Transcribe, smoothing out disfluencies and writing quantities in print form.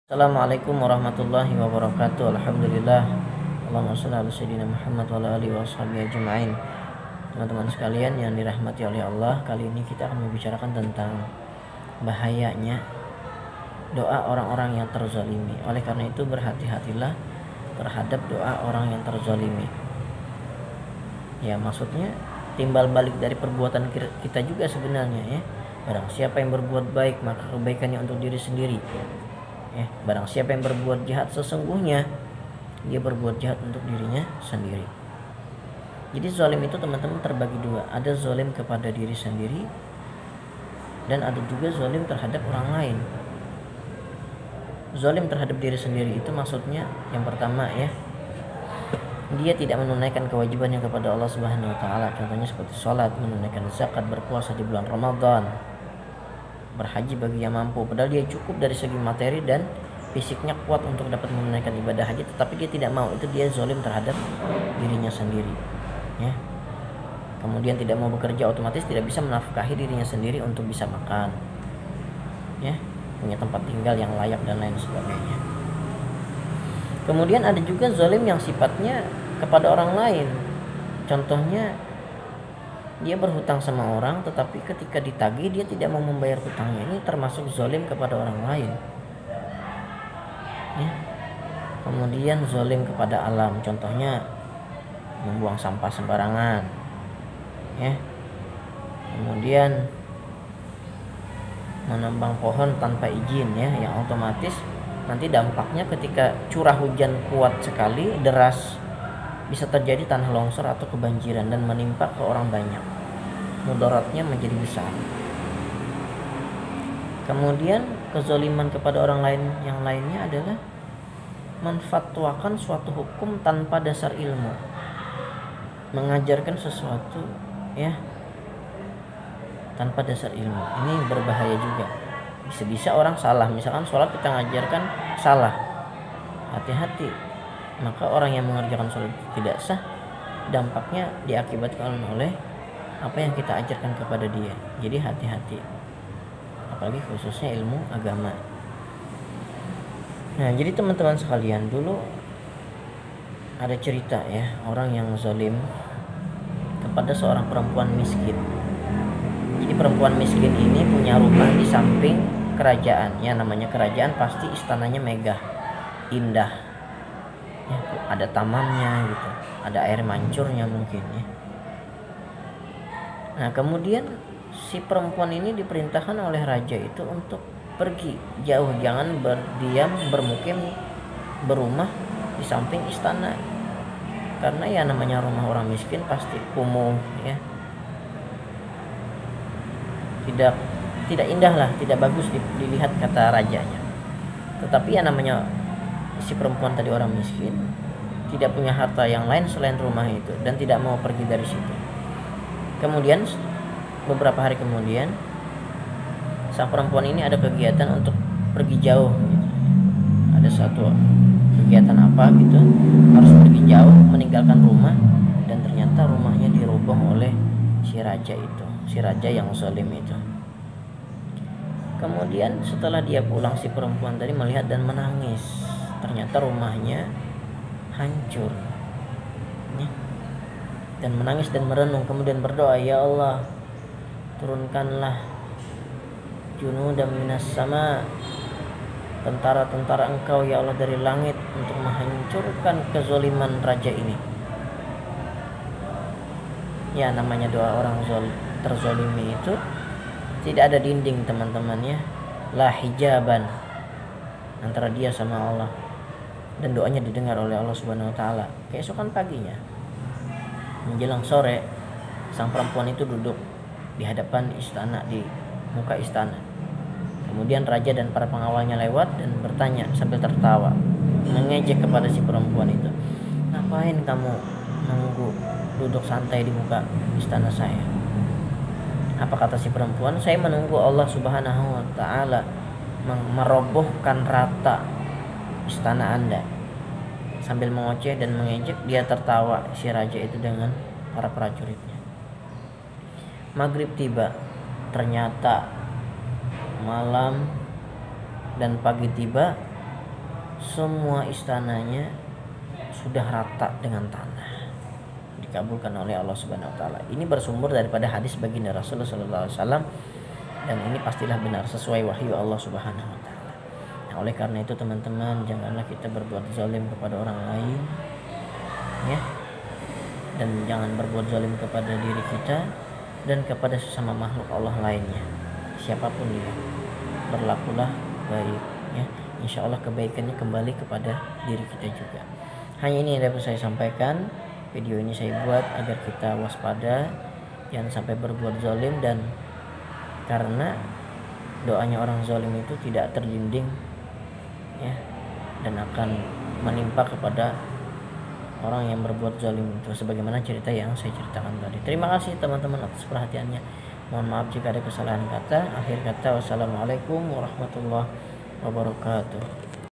Assalamualaikum warahmatullahi wabarakatuh. Alhamdulillah. Allahumma shalli ala sayyidina Muhammad wa ala alihi washabihi ajma'in. Teman-teman sekalian yang dirahmati oleh Allah, kali ini kita akan membicarakan tentang bahayanya doa orang-orang yang terzalimi. Oleh karena itu berhati-hatilah terhadap doa orang yang terzalimi. Ya, maksudnya timbal balik dari perbuatan kita juga sebenarnya ya. Barang siapa yang berbuat baik maka kebaikannya untuk diri sendiri. Ya, barang siapa yang berbuat jahat sesungguhnya dia berbuat jahat untuk dirinya sendiri. Jadi zalim itu teman-teman terbagi dua. Ada zalim kepada diri sendiri dan ada juga zalim terhadap orang lain. Zalim terhadap diri sendiri itu maksudnya yang pertama ya, dia tidak menunaikan kewajibannya kepada Allah Subhanahu wa taala. Contohnya seperti sholat, menunaikan zakat, berpuasa di bulan Ramadan, berhaji bagi yang mampu, padahal dia cukup dari segi materi dan fisiknya kuat untuk dapat menunaikan ibadah haji, tetapi dia tidak mau. Itu dia zalim terhadap dirinya sendiri ya. Kemudian tidak mau bekerja, otomatis tidak bisa menafkahi dirinya sendiri untuk bisa makan ya, punya tempat tinggal yang layak dan lain sebagainya. Kemudian ada juga zalim yang sifatnya kepada orang lain. Contohnya dia berhutang sama orang, tetapi ketika ditagih dia tidak mau membayar hutangnya. Ini termasuk zalim kepada orang lain ya. Kemudian zalim kepada alam, contohnya membuang sampah sembarangan ya. Kemudian menebang pohon tanpa izin ya, yang otomatis nanti dampaknya ketika curah hujan kuat sekali, deras, bisa terjadi tanah longsor atau kebanjiran dan menimpa ke orang banyak. Mudaratnya menjadi besar. Kemudian kezaliman kepada orang lain yang lainnya adalah menfatwakan suatu hukum tanpa dasar ilmu, mengajarkan sesuatu ya tanpa dasar ilmu. Ini berbahaya juga. Bisa-bisa orang salah, misalkan sholat kita ngajarkan salah, hati-hati. Maka orang yang mengerjakan sholat tidak sah, dampaknya diakibatkan oleh apa yang kita ajarkan kepada dia. Jadi hati-hati, apalagi khususnya ilmu agama. Nah, jadi teman-teman sekalian, dulu ada cerita ya, orang yang zalim kepada seorang perempuan miskin. Jadi perempuan miskin ini punya rumah di samping kerajaan. Ya, namanya kerajaan pasti istananya megah, indah ya, ada tamannya gitu, ada air mancurnya mungkin ya. Nah, kemudian si perempuan ini diperintahkan oleh raja itu untuk pergi jauh, jangan berdiam bermukim berumah di samping istana, karena ya namanya rumah orang miskin pasti kumuh ya, tidak indah lah, tidak bagus dilihat kata rajanya. Tetapi ya namanya si perempuan tadi orang miskin, tidak punya harta yang lain selain rumah itu dan tidak mau pergi dari situ. Kemudian beberapa hari kemudian sang perempuan ini ada kegiatan untuk pergi jauh gitu. Ada satu kegiatan apa gitu, harus pergi jauh meninggalkan rumah, dan ternyata rumahnya diroboh oleh si raja itu, si raja yang zalim itu. Kemudian setelah dia pulang, si perempuan tadi melihat dan menangis. Ternyata rumahnya hancur nih. Dan menangis dan merenung, kemudian berdoa, ya Allah, turunkanlah junudan minas sama, tentara-tentara Engkau ya Allah dari langit untuk menghancurkan kezaliman raja ini. Ya, namanya doa orang terzalimi itu tidak ada dinding teman-teman ya, la hijaban antara dia sama Allah, dan doanya didengar oleh Allah Subhanahu wa taala. Keesokan paginya menjelang sore, sang perempuan itu duduk di hadapan istana, di muka istana. Kemudian raja dan para pengawalnya lewat dan bertanya sambil tertawa, mengejek kepada si perempuan itu, ngapain kamu nunggu duduk santai di muka istana saya? Apa kata si perempuan? Saya menunggu Allah Subhanahu wa taala merobohkan rata istana Anda. Sambil mengoceh dan mengejek, dia tertawa si raja itu dengan para prajuritnya. Maghrib tiba, ternyata malam dan pagi tiba, semua istananya sudah rata dengan tanah, dikabulkan oleh Allah Subhanahu wa taala. Ini bersumber daripada hadis baginda Rasulullah sallallahu alaihi wasallam, dan ini pastilah benar sesuai wahyu Allah Subhanahu wa taala. Nah, oleh karena itu teman-teman, janganlah kita berbuat zalim kepada orang lain, ya. Dan jangan berbuat zalim kepada diri kita dan kepada sesama makhluk Allah lainnya. Siapapun dia, berlakulah baik, ya. Insya Allah kebaikannya kembali kepada diri kita juga. Hanya ini yang dapat saya sampaikan. Video ini saya buat agar kita waspada, jangan sampai berbuat zalim, dan karena doanya orang zalim itu tidak terdinding, ya, dan akan menimpa kepada orang yang berbuat zalim itu, sebagaimana cerita yang saya ceritakan tadi. Terima kasih teman-teman atas perhatiannya. Mohon maaf jika ada kesalahan kata. Akhir kata, wassalamualaikum warahmatullahi wabarakatuh.